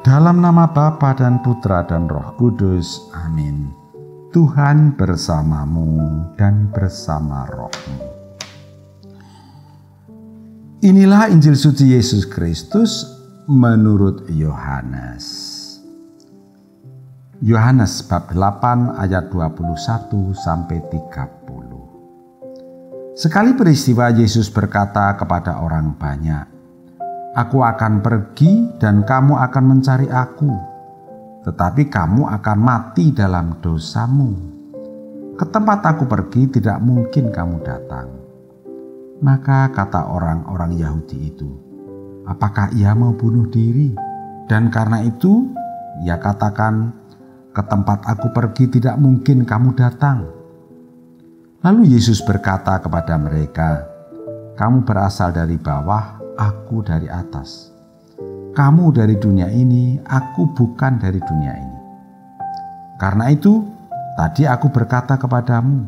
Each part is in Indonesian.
Dalam nama Bapa dan Putra dan Roh Kudus. Amin. Tuhan bersamamu dan bersama rohmu. Inilah Injil suci Yesus Kristus menurut Yohanes. Yohanes bab 8 ayat 21 sampai 30. Sekali peristiwa Yesus berkata kepada orang banyak, "Aku akan pergi dan kamu akan mencari aku, tetapi kamu akan mati dalam dosamu. Ke tempat aku pergi tidak mungkin kamu datang." Maka kata orang-orang Yahudi itu, "Apakah ia mau bunuh diri? Dan karena itu ia katakan, ke tempat aku pergi tidak mungkin kamu datang." Lalu Yesus berkata kepada mereka, "Kamu berasal dari bawah, aku dari atas. Kamu dari dunia ini, aku bukan dari dunia ini. Karena itu, tadi aku berkata kepadamu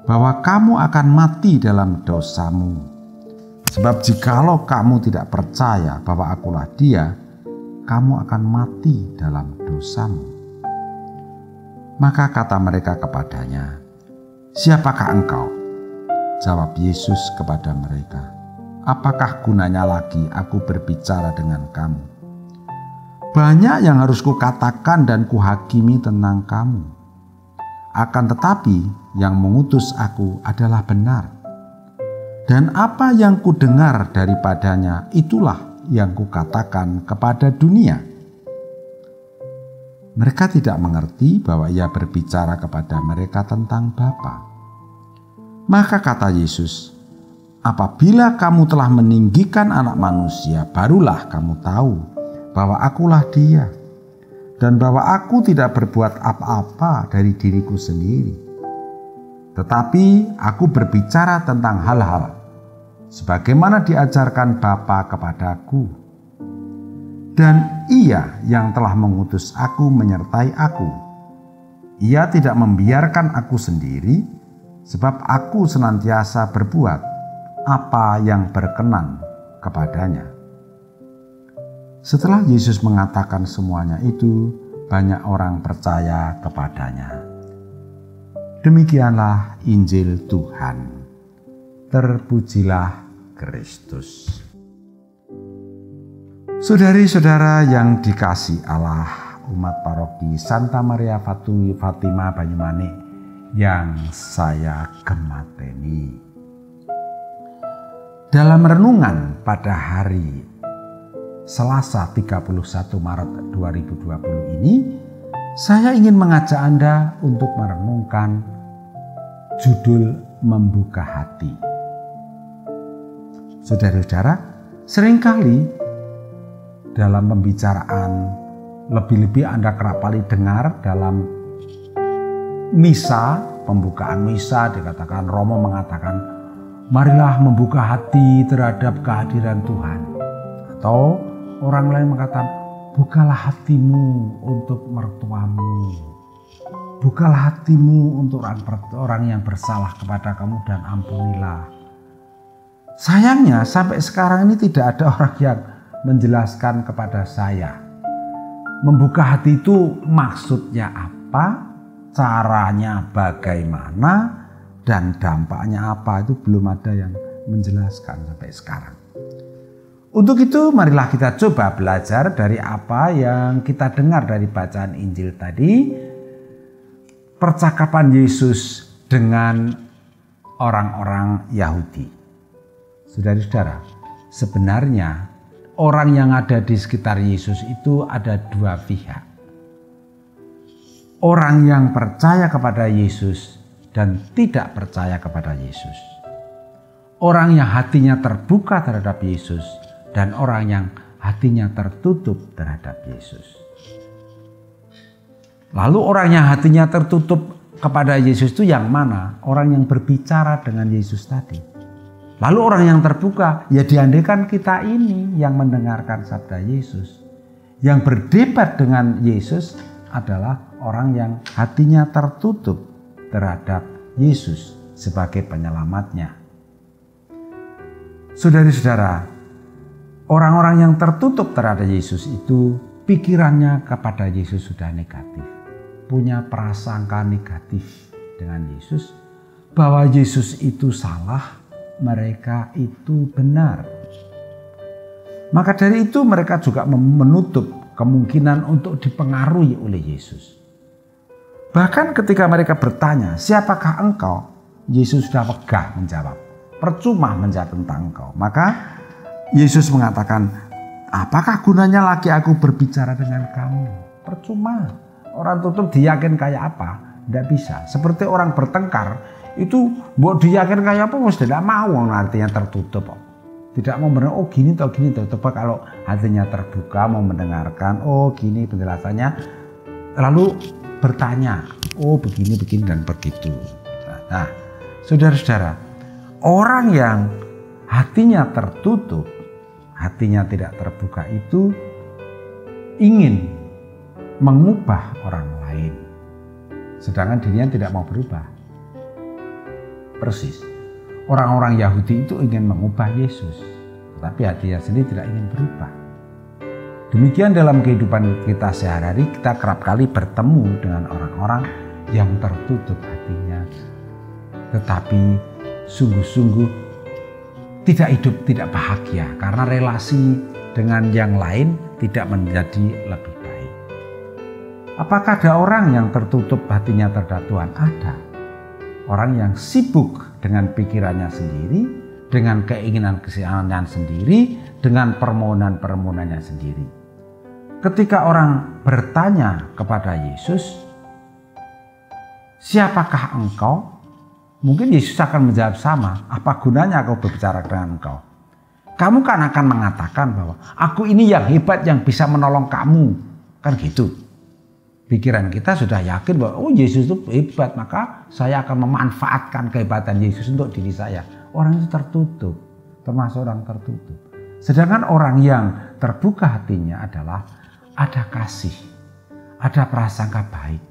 bahwa kamu akan mati dalam dosamu. Sebab jikalau kamu tidak percaya bahwa akulah Dia, kamu akan mati dalam dosamu." Maka kata mereka kepadanya, "Siapakah engkau?" Jawab Yesus kepada mereka, "Apakah gunanya lagi aku berbicara dengan kamu? Banyak yang harus kukatakan dan kuhakimi tentang kamu. Akan tetapi yang mengutus aku adalah benar. Dan apa yang kudengar daripadanya itulah yang kukatakan kepada dunia." Mereka tidak mengerti bahwa ia berbicara kepada mereka tentang Bapa. Maka kata Yesus, "Apabila kamu telah meninggikan Anak Manusia, barulah kamu tahu bahwa akulah Dia, dan bahwa aku tidak berbuat apa-apa dari diriku sendiri. Tetapi aku berbicara tentang hal-hal sebagaimana diajarkan Bapa kepadaku. Dan Ia yang telah mengutus aku menyertai aku. Ia tidak membiarkan aku sendiri, sebab aku senantiasa berbuat apa yang berkenan kepadanya." Setelah Yesus mengatakan semuanya itu, banyak orang percaya kepadanya. Demikianlah Injil Tuhan. Terpujilah Kristus. Saudari-saudara yang dikasihi Allah, umat paroki Santa Maria Fatima Banyumanik yang saya gemateni. Dalam renungan pada hari Selasa 31 Maret 2020 ini, saya ingin mengajak Anda untuk merenungkan judul Membuka Hati. Saudara-saudara, seringkali dalam pembicaraan, lebih-lebih Anda kerap kali dengar dalam misa, pembukaan misa dikatakan, Romo mengatakan, "Marilah membuka hati terhadap kehadiran Tuhan." Atau orang lain mengatakan, "Bukalah hatimu untuk mertuamu. Bukalah hatimu untuk orang yang bersalah kepada kamu dan ampunilah." Sayangnya sampai sekarang ini tidak ada orang yang menjelaskan kepada saya, membuka hati itu maksudnya apa, caranya bagaimana, dan dampaknya apa. Itu belum ada yang menjelaskan sampai sekarang. Untuk itu marilah kita coba belajar dari apa yang kita dengar dari bacaan Injil tadi, percakapan Yesus dengan orang-orang Yahudi. Saudara-saudara, sebenarnya orang yang ada di sekitar Yesus itu ada dua pihak. Orang yang percaya kepada Yesus dan tidak percaya kepada Yesus. Orang yang hatinya terbuka terhadap Yesus dan orang yang hatinya tertutup terhadap Yesus. Lalu orang yang hatinya tertutup kepada Yesus itu yang mana? Orang yang berbicara dengan Yesus tadi. Lalu orang yang terbuka, ya diandaikan kita ini yang mendengarkan sabda Yesus. Yang berdebat dengan Yesus adalah orang yang hatinya tertutup terhadap Yesus sebagai penyelamatnya. Saudari-saudara, orang-orang yang tertutup terhadap Yesus itu pikirannya kepada Yesus sudah negatif, punya prasangka negatif dengan Yesus, bahwa Yesus itu salah, mereka itu benar. Maka dari itu mereka juga menutup kemungkinan untuk dipengaruhi oleh Yesus. Bahkan ketika mereka bertanya, siapakah engkau? Yesus sudah megah menjawab, percuma menjawab tentang engkau. Maka Yesus mengatakan, apakah gunanya lagi aku berbicara dengan kamu? Percuma. Orang tutup diyakin kayak apa? Tidak bisa. Seperti orang bertengkar, itu buat diyakin kayak apa, mesti tidak mau, artinya tertutup. Tidak mau benar, oh gini atau gini. Coba kalau hatinya terbuka, mau mendengarkan, oh gini penjelasannya. Lalu bertanya, oh begini dan begitu. Nah, saudara-saudara, orang yang hatinya tertutup, hatinya tidak terbuka itu ingin mengubah orang lain, sedangkan dirinya tidak mau berubah. Persis, orang-orang Yahudi itu ingin mengubah Yesus, tapi hatinya sendiri tidak ingin berubah. Demikian dalam kehidupan kita sehari-hari, kita kerap kali bertemu dengan orang-orang yang tertutup hatinya, tetapi sungguh-sungguh tidak hidup, tidak bahagia karena relasi dengan yang lain tidak menjadi lebih baik. Apakah ada orang yang tertutup hatinya terhadap Tuhan? Ada. Orang yang sibuk dengan pikirannya sendiri, dengan keinginan-keinginan sendiri, dengan permohonan-permohonannya sendiri. Ketika orang bertanya kepada Yesus, siapakah engkau? Mungkin Yesus akan menjawab sama, apa gunanya aku berbicara dengan engkau? Kamu kan akan mengatakan bahwa aku ini yang hebat yang bisa menolong kamu. Kan gitu. Pikiran kita sudah yakin bahwa oh Yesus itu hebat, maka saya akan memanfaatkan kehebatan Yesus untuk diri saya. Orang itu tertutup, termasuk orang tertutup. Sedangkan orang yang terbuka hatinya adalah ada kasih, ada prasangka baik,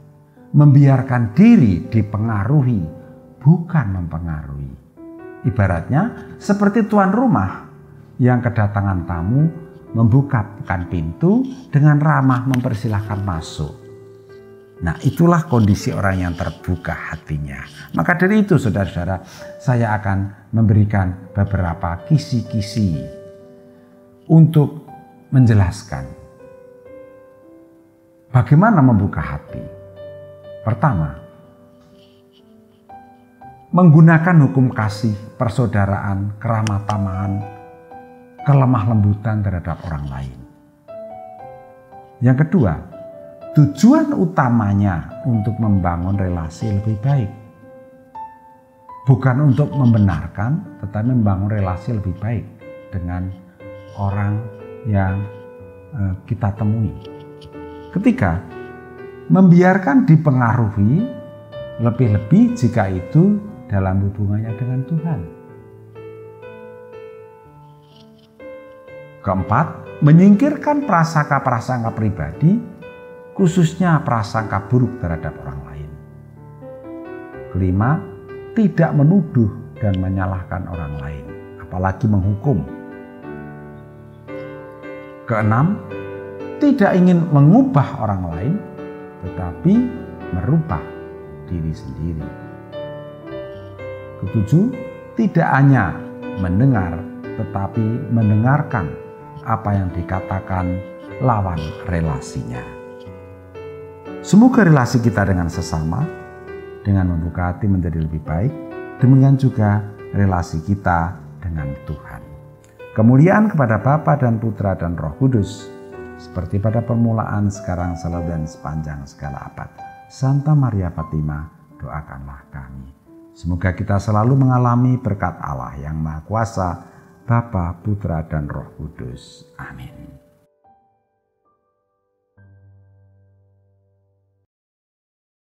membiarkan diri dipengaruhi, bukan mempengaruhi. Ibaratnya seperti tuan rumah yang kedatangan tamu membukakan pintu dengan ramah mempersilahkan masuk. Nah, itulah kondisi orang yang terbuka hatinya. Maka dari itu saudara-saudara, saya akan memberikan beberapa kisi-kisi untuk menjelaskan bagaimana membuka hati. Pertama, menggunakan hukum kasih, persaudaraan, keramah tamahan, kelemah lembutan terhadap orang lain. Yang kedua, tujuan utamanya untuk membangun relasi lebih baik. Bukan untuk membenarkan, tetapi membangun relasi lebih baik dengan orang yang kita temui. Ketiga, membiarkan dipengaruhi, lebih-lebih jika itu dalam hubungannya dengan Tuhan. Keempat, menyingkirkan prasangka-prasangka pribadi, khususnya prasangka buruk terhadap orang lain. Kelima, tidak menuduh dan menyalahkan orang lain, apalagi menghukum. Keenam, tidak ingin mengubah orang lain, tetapi merubah diri sendiri. Ketujuh, tidak hanya mendengar, tetapi mendengarkan apa yang dikatakan lawan relasinya. Semoga relasi kita dengan sesama, dengan membuka hati menjadi lebih baik, demikian juga relasi kita dengan Tuhan. Kemuliaan kepada Bapa dan Putra dan Roh Kudus, seperti pada permulaan, sekarang, selalu, dan sepanjang segala abad. Santa Maria Fatima, doakanlah kami. Semoga kita selalu mengalami berkat Allah yang Maha Kuasa, Bapa, Putra, dan Roh Kudus. Amin.